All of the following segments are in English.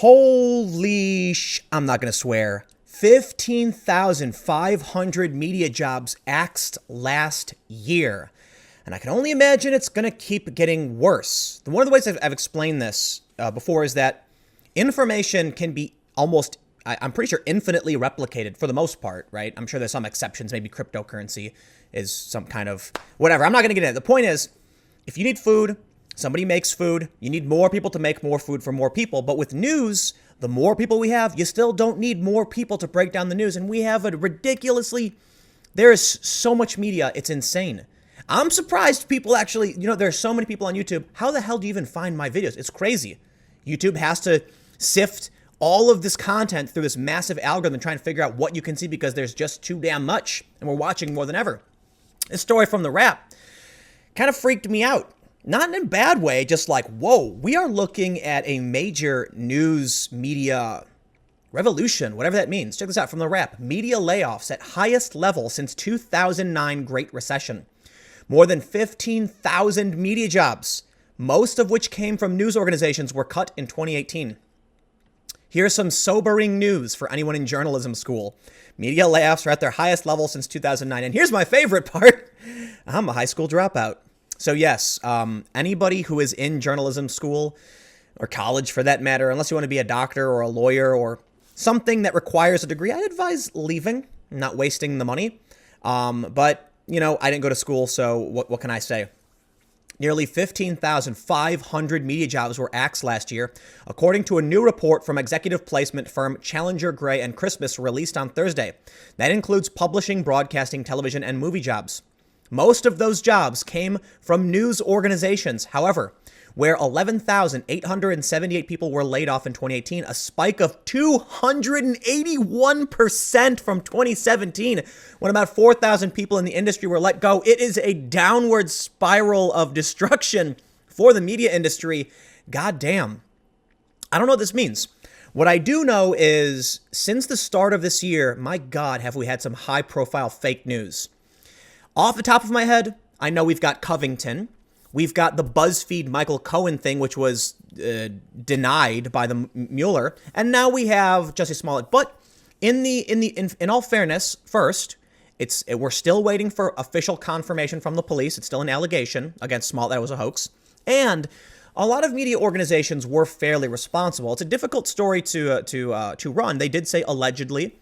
I'm not going to swear. 15,500 media jobs axed last year. And I can only imagine it's going to keep getting worse. One of the ways I've explained this before is that information can be I'm pretty sure infinitely replicated for the most part, right? I'm sure there's some exceptions. Maybe cryptocurrency is some kind of whatever. I'm not going to get into it. The point is, if you need food, somebody makes food. You need more people to make more food for more people. But with news, the more people we have, you still don't need more people to break down the news. And we have there is so much media. It's insane. I'm surprised people actually, there's so many people on YouTube. How the hell do you even find my videos? It's crazy. YouTube has to sift all of this content through this massive algorithm trying to figure out what you can see because there's just too damn much and we're watching more than ever. This story from The Wrap kind of freaked me out. Not in a bad way, just like, whoa, we are looking at a major news media revolution, whatever that means. Check this out from The Wrap. Media layoffs at highest level since 2009 Great Recession. More than 15,000 media jobs, most of which came from news organizations, were cut in 2018. Here's some sobering news for anyone in journalism school. Media layoffs are at their highest level since 2009. And here's my favorite part. I'm a high school dropout. So yes, anybody who is in journalism school or college for that matter, unless you want to be a doctor or a lawyer or something that requires a degree, I advise leaving, not wasting the money. But I didn't go to school, so what can I say? Nearly 15,500 media jobs were axed last year, according to a new report from executive placement firm Challenger, Gray and Christmas released on Thursday. That includes publishing, broadcasting, television, and movie jobs. Most of those jobs came from news organizations. However, where 11,878 people were laid off in 2018, a spike of 281% from 2017, when about 4,000 people in the industry were let go. It is a downward spiral of destruction for the media industry. God damn. I don't know what this means. What I do know is, since the start of this year, my God, have we had some high-profile fake news. Off the top of my head, I know we've got Covington. We've got the BuzzFeed Michael Cohen thing, which was denied by the Mueller, and now we have Jussie Smollett. But in all fairness, first, we're still waiting for official confirmation from the police. It's still an allegation against Smollett that it was a hoax, and a lot of media organizations were fairly responsible. It's a difficult story to run. They did say allegedly.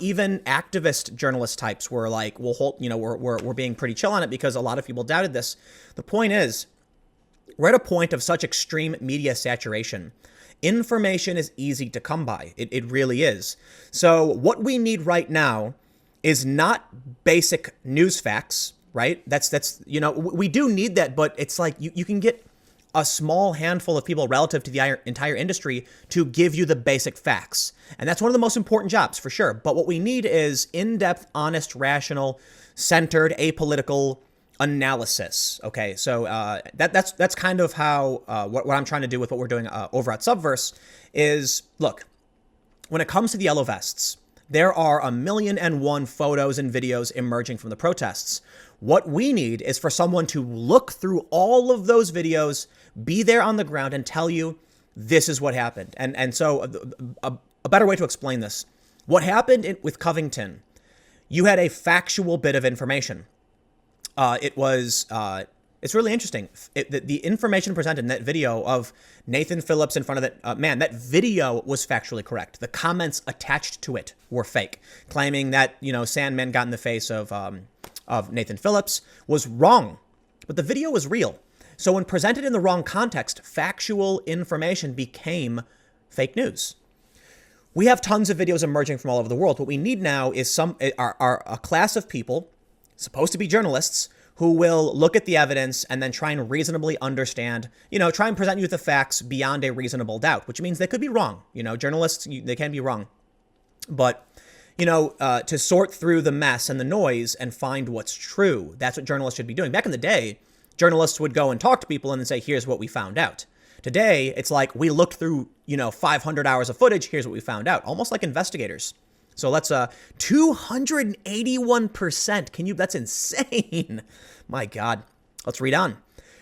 Even activist journalist types were like, we're being pretty chill on it because a lot of people doubted this. The point is, we're at a point of such extreme media saturation. Information is easy to come by. It really is. So what we need right now is not basic news facts, right? We do need that, but it's like you can get a small handful of people relative to the entire industry to give you the basic facts. And that's one of the most important jobs for sure. But what we need is in-depth, honest, rational, centered, apolitical analysis. Okay, so that's kind of how what I'm trying to do with what we're doing over at Subverse is, look, when it comes to the yellow vests, there are 1,000,001 photos and videos emerging from the protests. What we need is for someone to look through all of those videos, be there on the ground and tell you this is what happened. And so a better way to explain this, what happened with Covington, you had a factual bit of information. It's really interesting. The information presented in that video of Nathan Phillips in front of that man, that video was factually correct. The comments attached to it were fake, claiming that, Sandman got in the face of Nathan Phillips was wrong, but the video was real. So when presented in the wrong context, factual information became fake news. We have tons of videos emerging from all over the world. What we need now is a class of people, supposed to be journalists, who will look at the evidence and then try and reasonably understand, try and present you with the facts beyond a reasonable doubt, which means they could be wrong. Journalists, they can be wrong. But, to sort through the mess and the noise and find what's true, that's what journalists should be doing. Back in the day, journalists would go and talk to people and then say, here's what we found out. Today, it's like we looked through, 500 hours of footage. Here's what we found out. Almost like investigators. So let's 281%. That's insane. My God. Let's read on.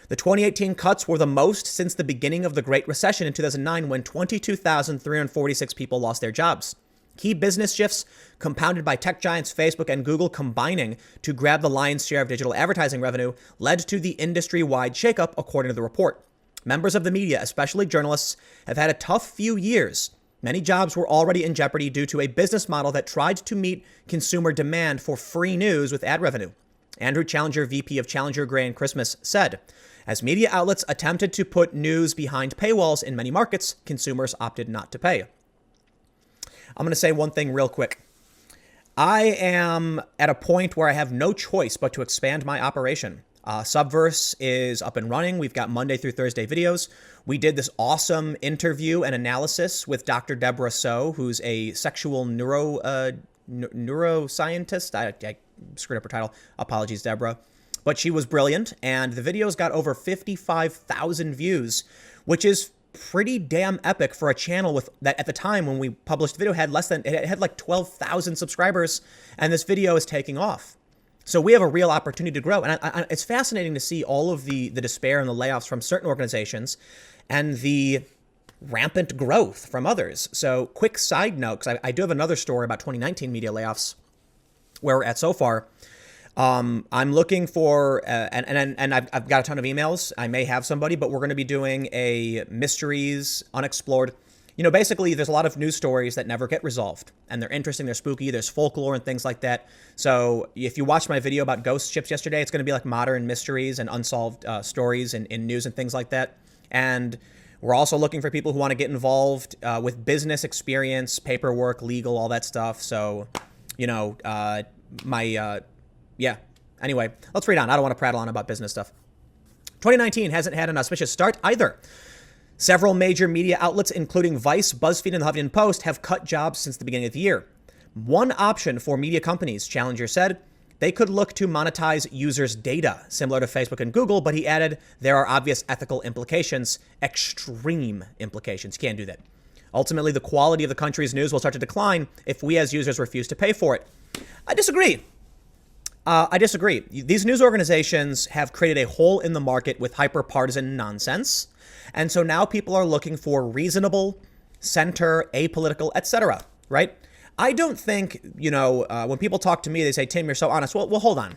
The 2018 cuts were the most since the beginning of the Great Recession in 2009, when 22,346 people lost their jobs. Key business shifts, compounded by tech giants Facebook and Google combining to grab the lion's share of digital advertising revenue, led to the industry-wide shakeup, according to the report. Members of the media, especially journalists, have had a tough few years. Many jobs were already in jeopardy due to a business model that tried to meet consumer demand for free news with ad revenue. Andrew Challenger, VP of Challenger Gray and Christmas, said, as media outlets attempted to put news behind paywalls in many markets, consumers opted not to pay. I'm going to say one thing real quick. I am at a point where I have no choice but to expand my operation. Subverse is up and running. We've got Monday through Thursday videos. We did this awesome interview and analysis with Dr. Deborah So, who's a sexual neuroscientist. I screwed up her title. Apologies, Deborah. But she was brilliant, and the videos got over 55,000 views, which is pretty damn epic for a channel with that at the time when we published the video had it had like 12,000 subscribers, and this video is taking off. So we have a real opportunity to grow. And it's fascinating to see all of the despair and the layoffs from certain organizations and the rampant growth from others. So quick side note, because I do have another story about 2019 media layoffs where we're at so far. I'm looking for, and I've got a ton of emails. I may have somebody, but we're going to be doing a mysteries unexplored. You know, basically, there's a lot of news stories that never get resolved, and they're interesting, they're spooky, there's folklore and things like that. So if you watched my video about ghost ships yesterday, it's going to be like modern mysteries and unsolved stories in news and things like that. And we're also looking for people who want to get involved with business experience, paperwork, legal, all that stuff. So, you know, yeah. Anyway, let's read on. I don't want to prattle on about business stuff. 2019 hasn't had an auspicious start either. Several major media outlets, including Vice, BuzzFeed, and the Huffington Post, have cut jobs since the beginning of the year. One option for media companies, Challenger said, they could look to monetize users' data, similar to Facebook and Google, but he added there are obvious ethical implications, extreme implications. Can't do that. Ultimately, the quality of the country's news will start to decline if we as users refuse to pay for it. I disagree. These news organizations have created a hole in the market with hyper-partisan nonsense. And so now people are looking for reasonable, center, apolitical, etc., right? I don't think, when people talk to me, they say, Tim, you're so honest. Well, hold on.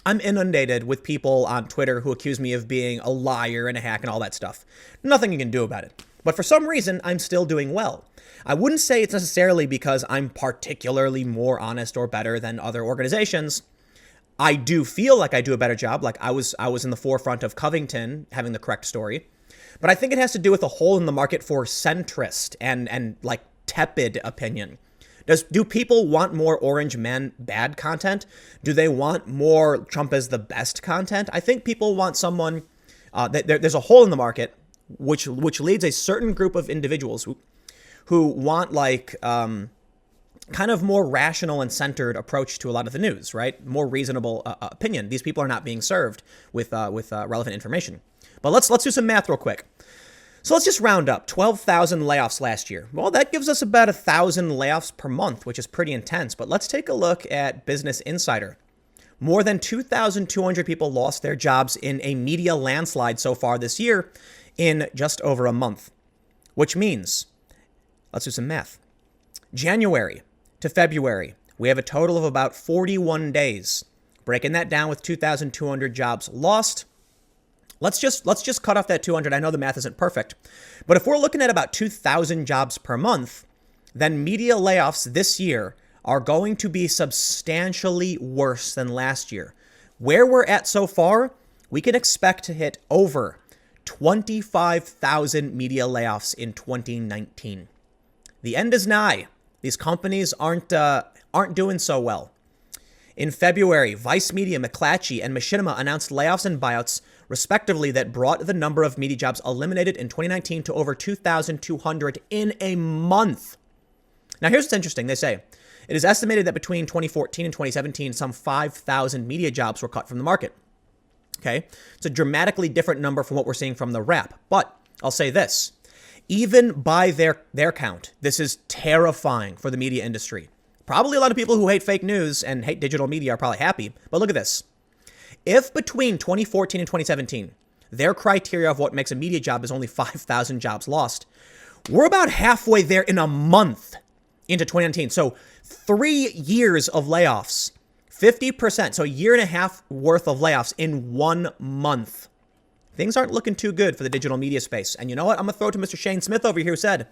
I'm inundated with people on Twitter who accuse me of being a liar and a hack and all that stuff. Nothing you can do about it. But for some reason, I'm still doing well. I wouldn't say it's necessarily because I'm particularly more honest or better than other organizations. I do feel like I do a better job, like I was in the forefront of Covington having the correct story. But I think it has to do with a hole in the market for centrist and like tepid opinion. Do people want more Orange Men bad content? Do they want more Trump is the best content? I think people want someone, there's a hole in the market which leads a certain group of individuals who want like kind of more rational and centered approach to a lot of the news, right? More reasonable opinion. These people are not being served with relevant information. But let's do some math real quick. So let's just round up 12,000 layoffs last year. Well, that gives us about 1,000 layoffs per month, which is pretty intense. But let's take a look at Business Insider. More than 2,200 people lost their jobs in a media landslide so far this year in just over a month, which means, let's do some math. January to February, we have a total of about 41 days. Breaking that down with 2,200 jobs lost, let's just cut off that 200. I know the math isn't perfect, but if we're looking at about 2,000 jobs per month, then media layoffs this year are going to be substantially worse than last year. Where we're at so far, we can expect to hit over 25,000 media layoffs in 2019. The end is nigh. These companies aren't doing so well. In February, Vice Media, McClatchy, and Machinima announced layoffs and buyouts, respectively, that brought the number of media jobs eliminated in 2019 to over 2,200 in a month. Now, here's what's interesting. They say, it is estimated that between 2014 and 2017, some 5,000 media jobs were cut from the market. Okay, it's a dramatically different number from what we're seeing from the Wrap. But I'll say this, even by their count, this is terrifying for the media industry. Probably a lot of people who hate fake news and hate digital media are probably happy. But look at this. If between 2014 and 2017, their criteria of what makes a media job is only 5,000 jobs lost. We're about halfway there in a month into 2019. So 3 years of layoffs, 50%. So a year and a half worth of layoffs in 1 month. Things aren't looking too good for the digital media space. And you know what? I'm going to throw it to Mr. Shane Smith over here, who said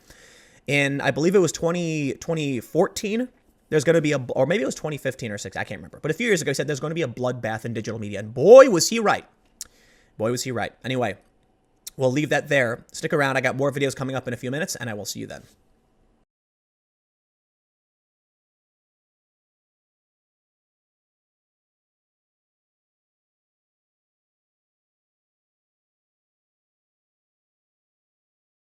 in, I believe it was 2014, there's going to be or maybe it was 2015 or 6, I can't remember. But a few years ago, he said there's going to be a bloodbath in digital media. And boy, was he right. Boy, was he right. Anyway, we'll leave that there. Stick around. I got more videos coming up in a few minutes, and I will see you then.